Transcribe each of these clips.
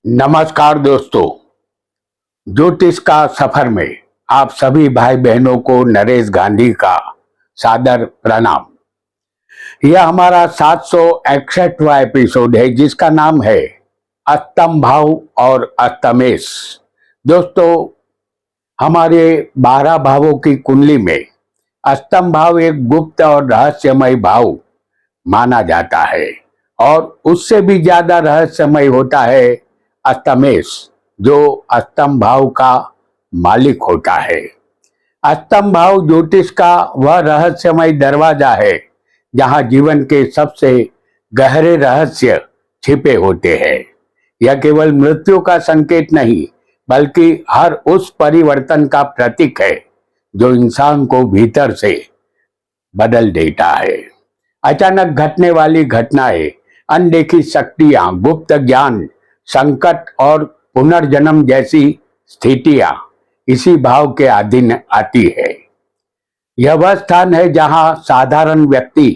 नमस्कार दोस्तों, ज्योतिष का सफर में आप सभी भाई बहनों को नरेश गांधी का सादर प्रणाम। यह हमारा 761वां एपिसोड है जिसका नाम है अष्टम भाव और अष्टमेश। दोस्तों, हमारे 12 भावों की कुंडली में अष्टम भाव एक गुप्त और रहस्यमय भाव माना जाता है और उससे भी ज्यादा रहस्यमय होता है अष्टमेश, जो अष्टम भाव का मालिक होता है। अष्टम भाव ज्योतिष का वह रहस्यमय दरवाजा है जहां जीवन के सबसे गहरे रहस्य छिपे होते हैं। यह केवल मृत्यु का संकेत नहीं बल्कि हर उस परिवर्तन का प्रतीक है जो इंसान को भीतर से बदल देता है। अचानक घटने वाली घटनाएं, अनदेखी शक्तियां, गुप्त ज्ञान, संकट और पुनर्जन्म जैसी स्थितियां इसी भाव के अधीन आती है। यह वह स्थान है जहां साधारण व्यक्ति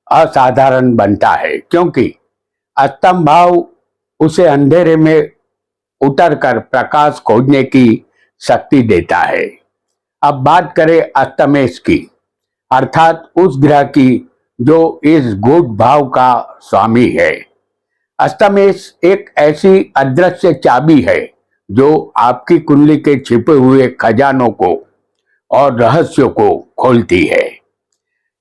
असाधारण बनता है, क्योंकि अष्टम भाव उसे अंधेरे में उतरकर प्रकाश खोजने की शक्ति देता है। अब बात करें अष्टमेश की, अर्थात उस ग्रह की जो इस गूढ़ भाव का स्वामी है। अष्टमेश एक ऐसी अदृश्य चाबी है जो आपकी कुंडली के छिपे हुए खजानों को और रहस्यों को खोलती है।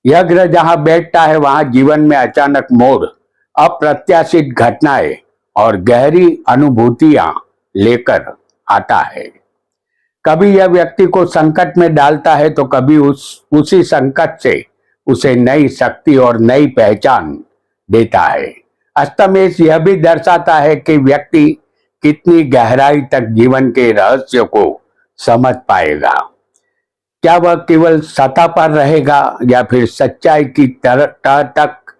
यह ग्रह जहां बैठता है वहां जीवन में अचानक मोड़, अप्रत्याशित घटनाएं और गहरी अनुभूतियां लेकर आता है। कभी यह व्यक्ति को संकट में डालता है तो कभी उसी संकट से उसे नई शक्ति और नई पहचान देता है। अष्टमेश यह भी दर्शाता है कि व्यक्ति कितनी गहराई तक जीवन के रहस्य को समझ पाएगा। क्या वह केवल सतह पर रहेगा या फिर सच्चाई की तह तक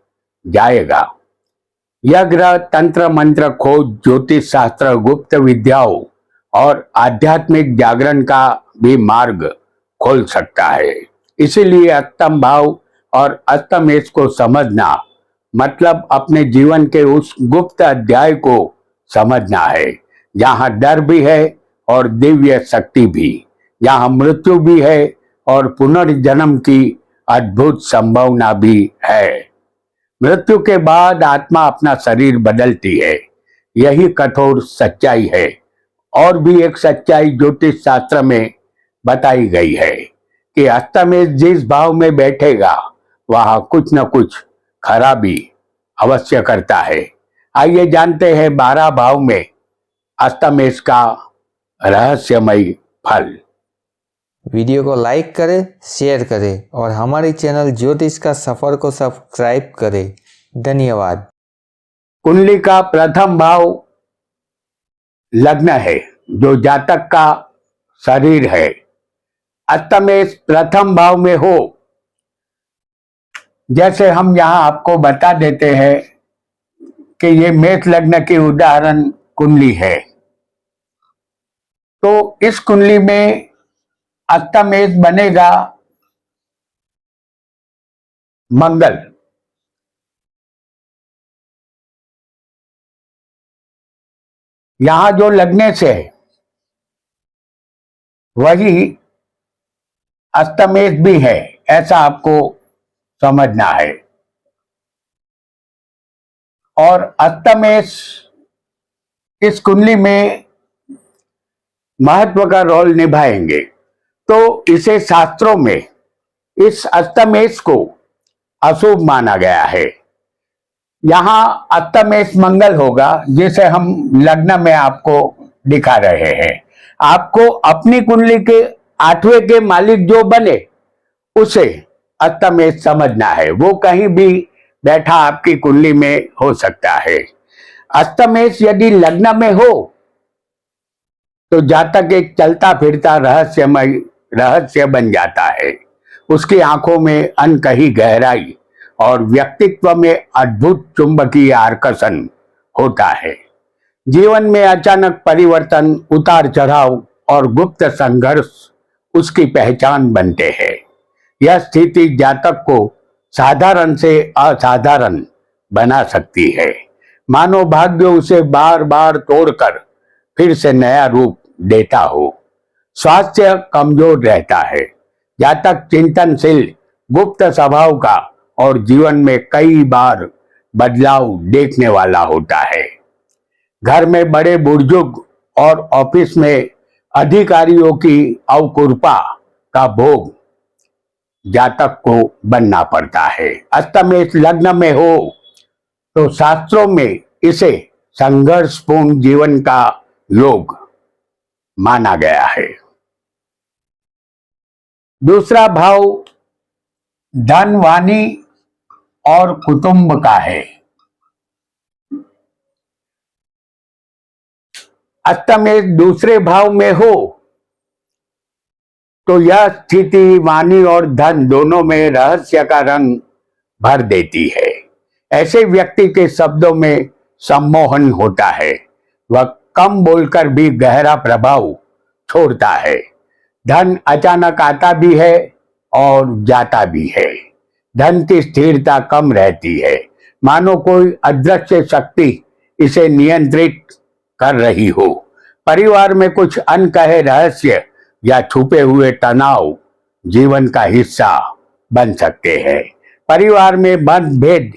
जाएगा। यह ग्रह तंत्र मंत्र खोज, ज्योतिष शास्त्र, गुप्त विद्याओं और आध्यात्मिक जागरण का भी मार्ग खोल सकता है। इसीलिए अष्टम भाव और अष्टमेश को समझना मतलब अपने जीवन के उस गुप्त अध्याय को समझना है जहां डर भी है और दिव्य शक्ति भी, जहां मृत्यु भी है और पुनर्जन्म की अद्भुत संभावना भी है। मृत्यु के बाद आत्मा अपना शरीर बदलती है, यही कठोर सच्चाई है। और भी एक सच्चाई ज्योतिष शास्त्र में बताई गई है कि अष्टमेश जिस भाव में बैठेगा वहां कुछ न कुछ खराबी अवश्य करता है। आइए जानते हैं 12 भाव में अष्टमेश का रहस्यमय फल। वीडियो को लाइक करें, शेयर करें और हमारे चैनल ज्योतिष का सफर को सब्सक्राइब करें। धन्यवाद। कुंडली का प्रथम भाव लग्न है जो जातक का शरीर है। अष्टमेश प्रथम भाव में हो, जैसे हम यहां आपको बता देते हैं कि ये मेष लग्न की उदाहरण कुंडली है, तो इस कुंडली में अष्टमेश बनेगा मंगल। यहां जो लग्न से है वही अष्टमेश भी है, ऐसा आपको समझना है। और अष्टमेश इस कुंडली में महत्व का रोल निभाएंगे, तो इसे शास्त्रों में इस अष्टमेश को अशुभ माना गया है। यहां अष्टमेश मंगल होगा जिसे हम लग्न में आपको दिखा रहे हैं। आपको अपनी कुंडली के 8वें के मालिक जो बने उसे अष्टमेश समझना है। वो कहीं भी बैठा आपकी कुंडली में हो सकता है। अष्टमेश यदि लग्न में हो तो जातक एक चलता फिरता रहस्य बन जाता है। उसकी आंखों में अनकही गहराई और व्यक्तित्व में अद्भुत चुंबकीय आकर्षण होता है। जीवन में अचानक परिवर्तन, उतार चढ़ाव और गुप्त संघर्ष उसकी पहचान बनते हैं। यह स्थिति जातक को साधारण से असाधारण बना सकती है। मानो भाग्य उसे बार बार तोड़कर फिर से नया रूप देता हो। स्वास्थ्य कमजोर रहता है। जातक चिंतनशील, गुप्त स्वभाव का और जीवन में कई बार बदलाव देखने वाला होता है। घर में बड़े बुजुर्ग और ऑफिस में अधिकारियों की अवकृपा का भोग जातक को बनना पड़ता है। अष्टमेश लग्न में हो तो शास्त्रों में इसे संघर्षपूर्ण जीवन का योग माना गया है। दूसरा भाव धन, वाणी और कुटुंब का है। अष्टमेश दूसरे भाव में हो तो यह स्थिति वाणी और धन दोनों में रहस्य का रंग भर देती है। ऐसे व्यक्ति के शब्दों में सम्मोहन होता है। वह कम बोलकर भी गहरा प्रभाव छोड़ता है। धन अचानक आता भी है और जाता भी है। धन की स्थिरता कम रहती है, मानो कोई अदृश्य शक्ति इसे नियंत्रित कर रही हो। परिवार में कुछ अनकहे रहस्य या छुपे हुए तनाव जीवन का हिस्सा बन सकते हैं। परिवार में मतभेद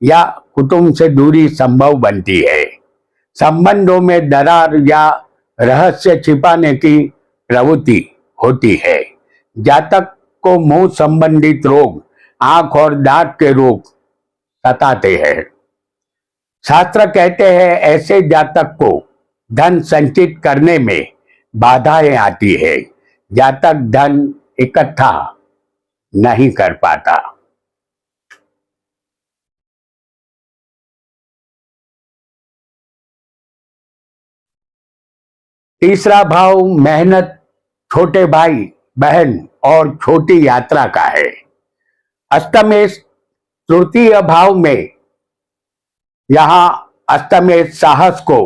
या कुटुंब से दूरी संभव बनती है। संबंधों में दरार या रहस्य छिपाने की प्रवृत्ति होती है। जातक को मुंह संबंधित रोग, आंख और दांत के रोग सताते हैं। शास्त्र कहते हैं ऐसे जातक को धन संचित करने में बाधाएं आती है। जातक धन इकट्ठा नहीं कर पाता। तीसरा भाव मेहनत, छोटे भाई बहन और छोटी यात्रा का है। अष्टमेश तृतीय भाव में यहां अष्टमेश साहस को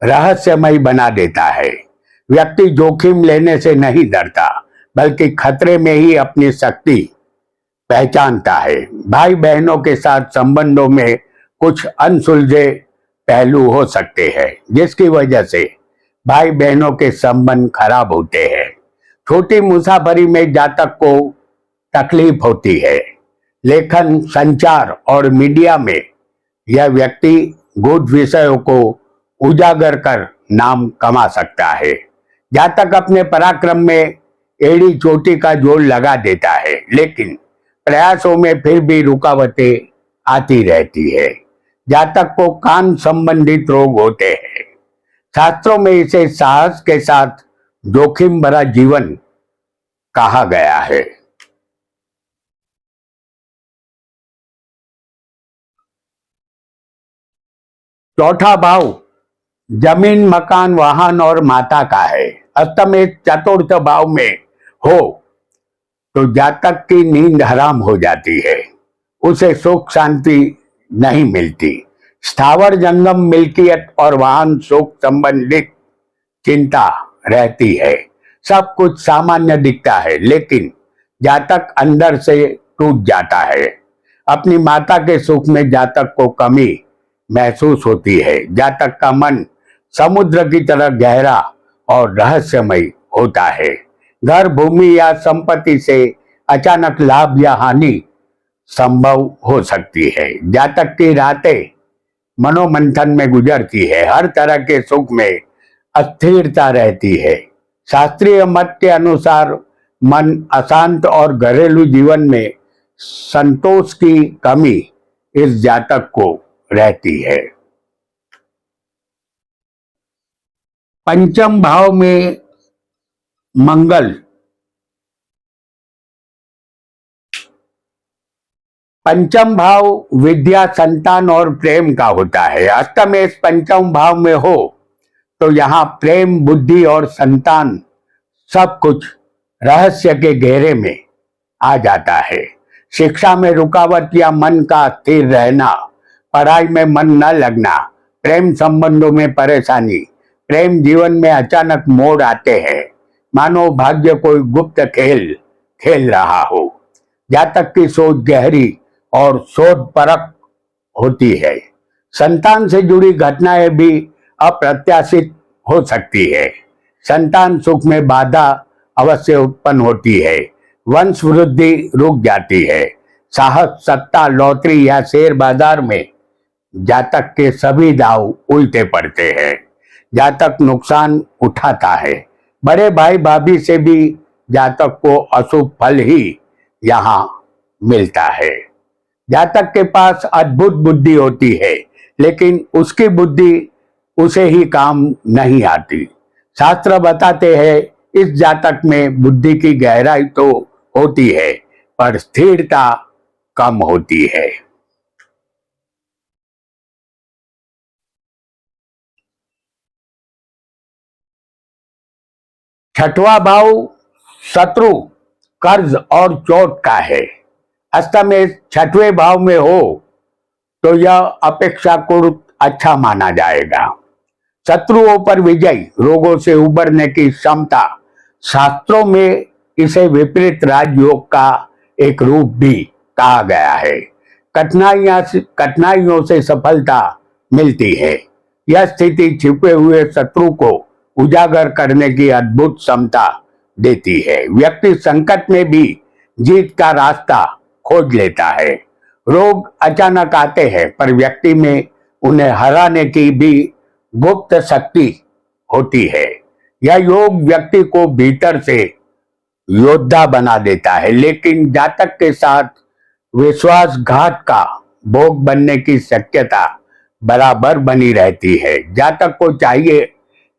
रहस्यमय बना देता है। व्यक्ति जोखिम लेने से नहीं डरता, बल्कि खतरे में ही अपनी शक्ति पहचानता है। भाई बहनों के साथ संबंधों में कुछ अनसुलझे पहलू हो सकते हैं, जिसकी वजह से भाई बहनों के संबंध खराब होते हैं। छोटी मुसाफरी में जातक को तकलीफ होती है। लेखन, संचार और मीडिया में यह व्यक्ति गुप्त विषयों को उजागर कर नाम कमा सकता है। जातक अपने पराक्रम में एड़ी चोटी का जोर लगा देता है, लेकिन प्रयासों में फिर भी रुकावटें आती रहती है। जातक को कान संबंधित रोग होते हैं। शास्त्रों में इसे साहस के साथ जोखिम भरा जीवन कहा गया है। चौथा भाव जमीन, मकान, वाहन और माता का है। अष्टमेश चतुर्थ भाव में हो तो जातक की नींद हराम हो जाती है। उसे सुख शांति नहीं मिलती। स्थावर जंगम, मिल्कियत और वाहन सुख संबंधित चिंता रहती है। सब कुछ सामान्य दिखता है, लेकिन जातक अंदर से टूट जाता है। अपनी माता के सुख में जातक को कमी महसूस होती है। जातक का मन समुद्र की तरह गहरा और रहस्यमय होता है। घर, भूमि या संपत्ति से अचानक लाभ या हानि संभव हो सकती है। जातक की रातें मनोमंथन में गुजरती है। हर तरह के सुख में अस्थिरता रहती है। शास्त्रीय मत के अनुसार मन अशांत और घरेलू जीवन में संतोष की कमी इस जातक को रहती है। पंचम भाव में मंगल। पंचम भाव विद्या, संतान और प्रेम का होता है। अष्टमेश पंचम भाव में हो तो यहाँ प्रेम, बुद्धि और संतान सब कुछ रहस्य के घेरे में आ जाता है। शिक्षा में रुकावट या मन का स्थिर रहना, पढ़ाई में मन न लगना, प्रेम संबंधों में परेशानी, प्रेम जीवन में अचानक मोड़ आते हैं, मानो भाग्य कोई गुप्त खेल खेल रहा हो। जातक की सोच गहरी और हो सकती है। संतान सुख में बाधा अवश्य उत्पन्न होती है। वंश वृद्धि रुक जाती है। साहस, सत्ता, लॉटरी या शेयर बाजार में जातक के सभी दांव उल्टे पड़ते हैं। जातक नुकसान उठाता है। बड़े भाई भाभी से भी जातक को अशुभ फल ही यहाँ मिलता है। जातक के पास अद्भुत बुद्धि होती है, लेकिन उसकी बुद्धि उसे ही काम नहीं आती। शास्त्र बताते हैं इस जातक में बुद्धि की गहराई तो होती है, पर स्थिरता कम होती है। छठवां भाव शत्रु, कर्ज और चोट का है। अष्टमेश छठवें भाव में हो तो यह अपेक्षाकृत अच्छा माना जाएगा। शत्रुओं पर विजय, रोगों से उबरने की क्षमता। शास्त्रों में इसे विपरीत राजयोग का एक रूप भी कहा गया है। कठिनाइयों से सफलता मिलती है। यह स्थिति छिपे हुए शत्रु को उजागर करने की अद्भुत क्षमता देती है। व्यक्ति संकट में भी जीत का रास्ता खोज लेता है। रोग अचानक आते हैं, पर व्यक्ति में उन्हें हराने की भी गुप्त शक्ति होती है। यह योग व्यक्ति को भीतर से योद्धा बना देता है, लेकिन जातक के साथ विश्वासघात का भोग बनने की शक्यता बराबर बनी रहती है। जातक को चाहिए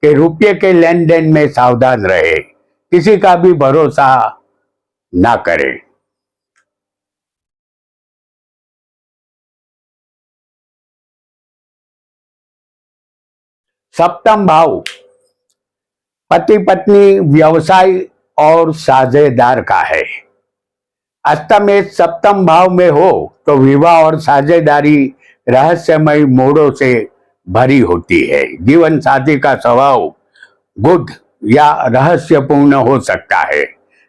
कि रुपये के लेन देन में सावधान रहे, किसी का भी भरोसा ना करे। सप्तम भाव पति पत्नी, व्यवसाय और साझेदार का है। अष्टमेश सप्तम भाव में हो तो विवाह और साझेदारी रहस्यमय मोड़ों से भरी होती है। जीवन साथी का स्वभाव गुड या रहस्यपूर्ण हो सकता है।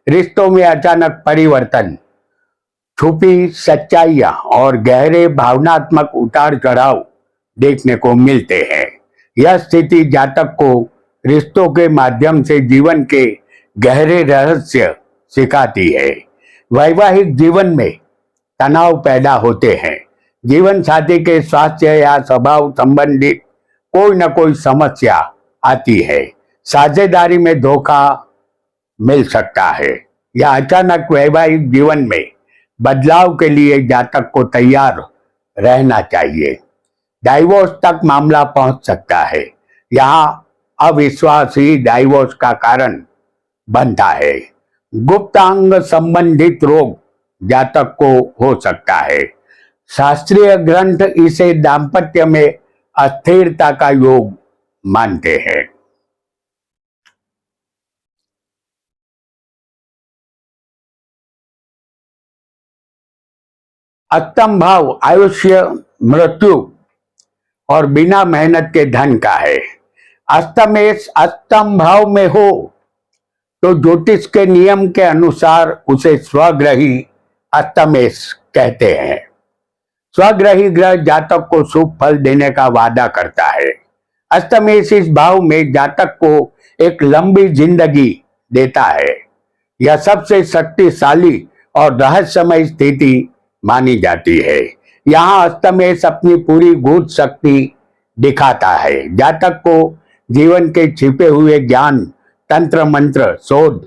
रिश्तों में अचानक परिवर्तन, छुपी सच्चाइयां और गहरे भावनात्मक उतार चढ़ाव देखने को मिलते हैं। यह स्थिति जातक को रिश्तों के माध्यम से जीवन के गहरे रहस्य सिखाती है। वैवाहिक जीवन में तनाव पैदा होते हैं। जीवन साथी के स्वास्थ्य या स्वभाव संबंधित कोई न कोई समस्या आती है। साझेदारी में धोखा मिल सकता है या अचानक वैवाहिक जीवन में बदलाव के लिए जातक को तैयार रहना चाहिए। डाइवोर्स तक मामला पहुंच सकता है। यहाँ अविश्वास ही डाइवोर्स का कारण बनता है। गुप्तांग संबंधित रोग जातक को हो सकता है। शास्त्रीय ग्रंथ इसे दाम्पत्य में अस्थिरता का योग मानते हैं। अष्टम भाव आयुष्य, मृत्यु और बिना मेहनत के धन का है। अष्टमेश अष्टम भाव में हो तो ज्योतिष के नियम के अनुसार उसे स्वग्रही अष्टमेश कहते हैं। स्वग्रही ग्रह जातक को शुभ फल देने का वादा करता है। अष्टमेश इस भाव में जातक को एक लंबी जिंदगी देता है। यह सबसे शक्तिशाली और रहस्यमय स्थिति मानी जाती है। यहाँ अष्टमेश अपनी पूरी गूढ़ शक्ति दिखाता है। जातक को जीवन के छिपे हुए ज्ञान, तंत्र मंत्र, शोध,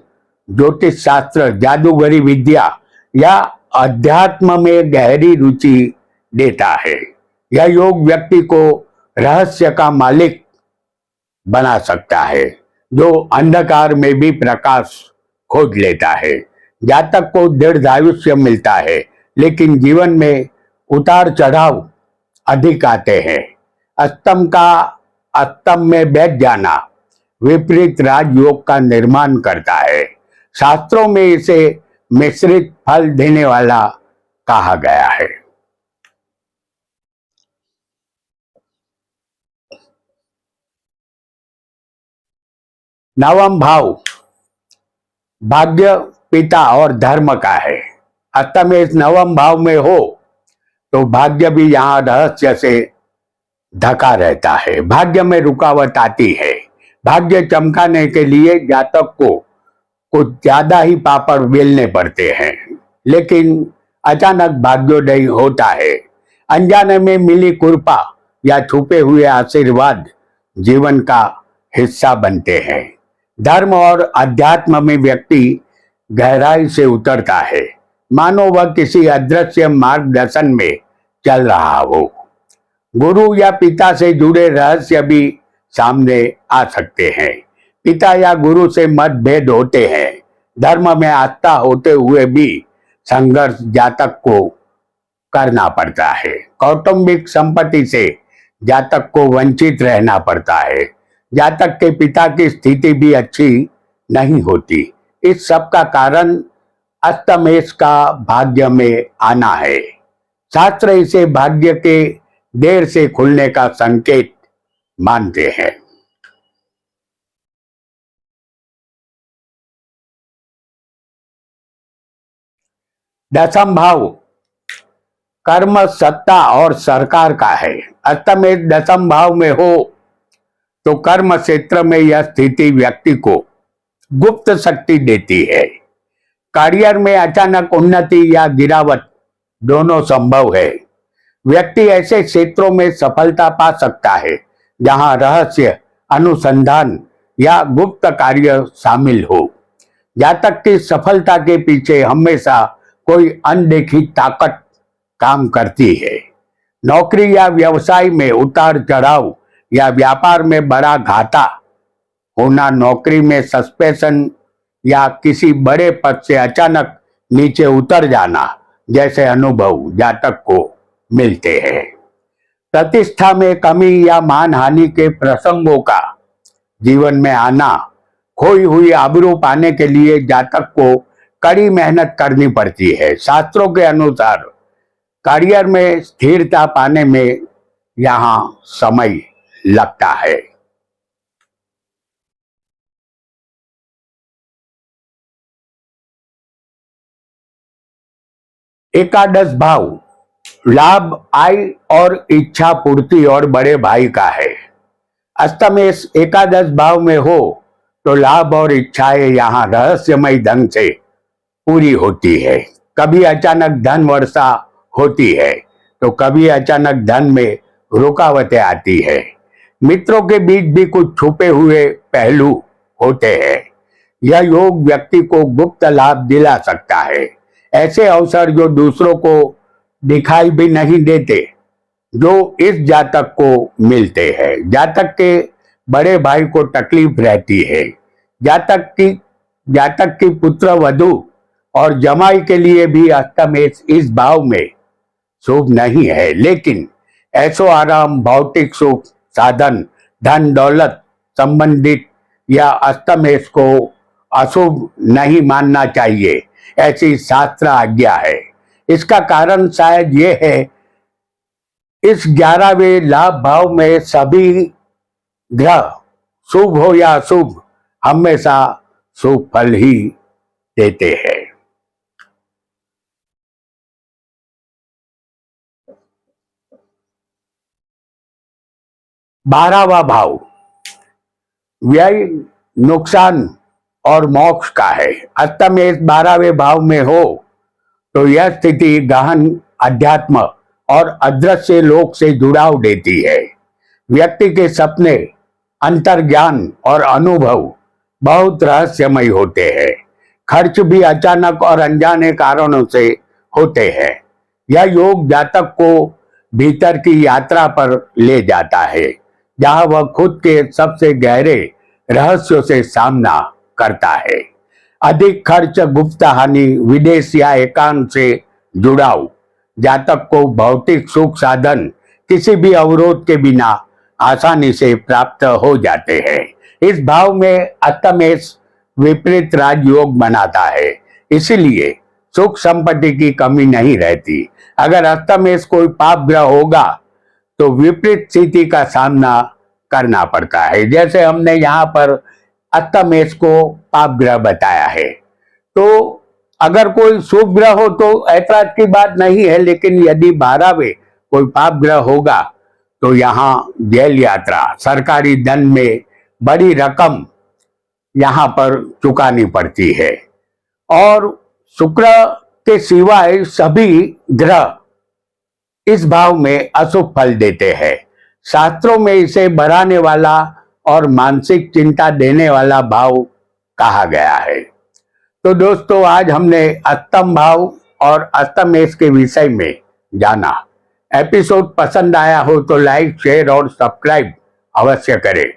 ज्योतिष शास्त्र, जादूगरी विद्या या अध्यात्म में गहरी रुचि देता है। यह योग व्यक्ति को रहस्य का मालिक बना सकता है, जो अंधकार में भी प्रकाश खोज लेता है। जातक को दीर्घायुष्य मिलता है, लेकिन जीवन में उतार चढ़ाव अधिक आते हैं। अष्टम में बैठ जाना विपरीत राजयोग का निर्माण करता है। शास्त्रों में इसे मिश्रित फल देने वाला कहा गया है। नवम भाव भाग्य, पिता और धर्म का है। अष्टमेश नवम भाव में हो तो भाग्य भी यहाँ रहस्य से ढका रहता है। भाग्य में रुकावट आती है। भाग्य चमकाने के लिए जातक को कुछ ज्यादा ही पापड़ बेलने पड़ते हैं, लेकिन अचानक भाग्योदय होता है। अनजाने में मिली कृपा या छुपे हुए आशीर्वाद जीवन का हिस्सा बनते हैं। धर्म और अध्यात्म में व्यक्ति गहराई से उतरता है, मानो वह किसी अदृश्य मार्गदर्शन में चल रहा हो। गुरु या पिता से जुड़े रहस्य भी सामने आ सकते हैं। पिता या गुरु से मतभेद होते हैं। धर्म में आस्था होते हुए भी संघर्ष जातक को करना पड़ता है। कौटुंबिक संपत्ति से जातक को वंचित रहना पड़ता है। जातक के पिता की स्थिति भी अच्छी नहीं होती। इस सब का कारण अस्तमेष का भाग्य में आना है। शास्त्र इसे भाग्य के देर से खुलने का संकेत मानते हैं। दसम भाव कर्म, सत्ता और सरकार का है। अस्तमेष दसम भाव में हो तो कर्म क्षेत्र में यह स्थिति व्यक्ति को गुप्त शक्ति देती है। करियर में अचानक उन्नति या गिरावट दोनों संभव है। व्यक्ति ऐसे क्षेत्रों में सफलता पा सकता है जहां रहस्य, अनुसंधान या गुप्त कार्य शामिल हो। जातक की सफलता के पीछे हमेशा कोई अनदेखी ताकत काम करती है। नौकरी या व्यवसाय में उतार चढ़ाव या व्यापार में बड़ा घाटा होना, नौकरी में सस्पेंशन या किसी बड़े पद से अचानक नीचे उतर जाना जैसे अनुभव जातक को मिलते हैं। प्रतिष्ठा में कमी या मानहानि के प्रसंगों का जीवन में आना, खोई हुई आबरू पाने के लिए जातक को कड़ी मेहनत करनी पड़ती है। शास्त्रों के अनुसार करियर में स्थिरता पाने में यहाँ समय लगता है। एकादश भाव लाभ, आय और इच्छा पूर्ति और बड़े भाई का है। अस्तमेष एकादश भाव में हो तो लाभ और इच्छाएं यहाँ रहस्यमय ढंग से पूरी होती है। कभी अचानक धन वर्षा होती है तो कभी अचानक धन में रुकावटें आती है। मित्रों के बीच भी कुछ छुपे हुए पहलू होते हैं। यह योग व्यक्ति को गुप्त लाभ दिला सकता है। ऐसे अवसर जो दूसरों को दिखाई भी नहीं देते, जो इस जातक को मिलते हैं। जातक के बड़े भाई को तकलीफ रहती है। जातक की पुत्र वधू और जमाई के लिए भी अस्तमेष इस भाव में शुभ नहीं है, लेकिन ऐशो आराम, भौतिक सुख, साधन, धन दौलत संबंधित या अस्तमेष को अशुभ नहीं मानना चाहिए, ऐसी शास्त्र आज्ञा है। इसका कारण शायद ये है, इस 11वें लाभ भाव में सभी ग्रह शुभ हो या अशुभ हमेशा शुभ फल ही देते हैं। 12वां भाव व्यय, नुकसान और मोक्ष का है। अस्तमेष 12वें भाव में हो तो यह स्थिति गहन अध्यात्म और अदृश्य लोक से जुड़ाव देती है। व्यक्ति के सपने, अंतर्ज्ञान और अनुभव बहुत रहस्यमय होते हैं। खर्च भी अचानक और अनजाने कारणों से होते हैं। यह योग जातक को भीतर की यात्रा पर ले जाता है, जहां वह खुद के सबसे गहरे रहस्यों से सामना करता है। अधिक खर्च, गुप्त हानि, विदेश या एकांत से जुड़ाव जातक को भौतिक सुख साधन किसी भी अवरोध के बिना आसानी से प्राप्त हो जाते हैं। इस भाव में अस्तमेष विपरीत राजयोग बनाता है, इसलिए सुख संपत्ति की कमी नहीं रहती। अगर अस्तमेष कोई पाप ग्रह होगा तो विपरीत स्थिति का सामना करना पड़ता है। जैसे हमने यहाँ पर अस्तमेष को पाप ग्रह बताया है, तो अगर कोई शुभ ग्रह हो तो ऐतराज की बात नहीं है, लेकिन यदि 12वें कोई पाप ग्रह होगा तो यहाँ जेल यात्रा, सरकारी दंड में बड़ी रकम यहाँ पर चुकानी पड़ती है। और शुक्र के सिवाय सभी ग्रह इस भाव में अशुभ फल देते हैं। शास्त्रों में इसे बढ़ाने वाला और मानसिक चिंता देने वाला भाव कहा गया है। तो दोस्तों, आज हमने अष्टम भाव और अष्टमेश के विषय में जाना। एपिसोड पसंद आया हो तो लाइक, शेयर और सब्सक्राइब अवश्य करें।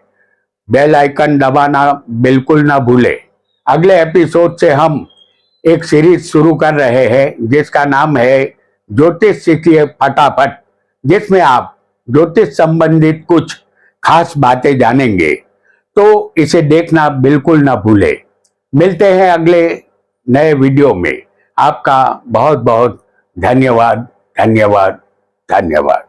बेल आइकन दबाना बिल्कुल ना भूलें। अगले एपिसोड से हम एक सीरीज शुरू कर रहे हैं जिसका नाम है ज्योतिष सीखिए फटाफट, जिसमें आप ज्योतिष संबंधित कुछ खास बातें जानेंगे। तो इसे देखना बिल्कुल ना भूलें। मिलते हैं अगले नए वीडियो में। आपका बहुत बहुत धन्यवाद, धन्यवाद, धन्यवाद।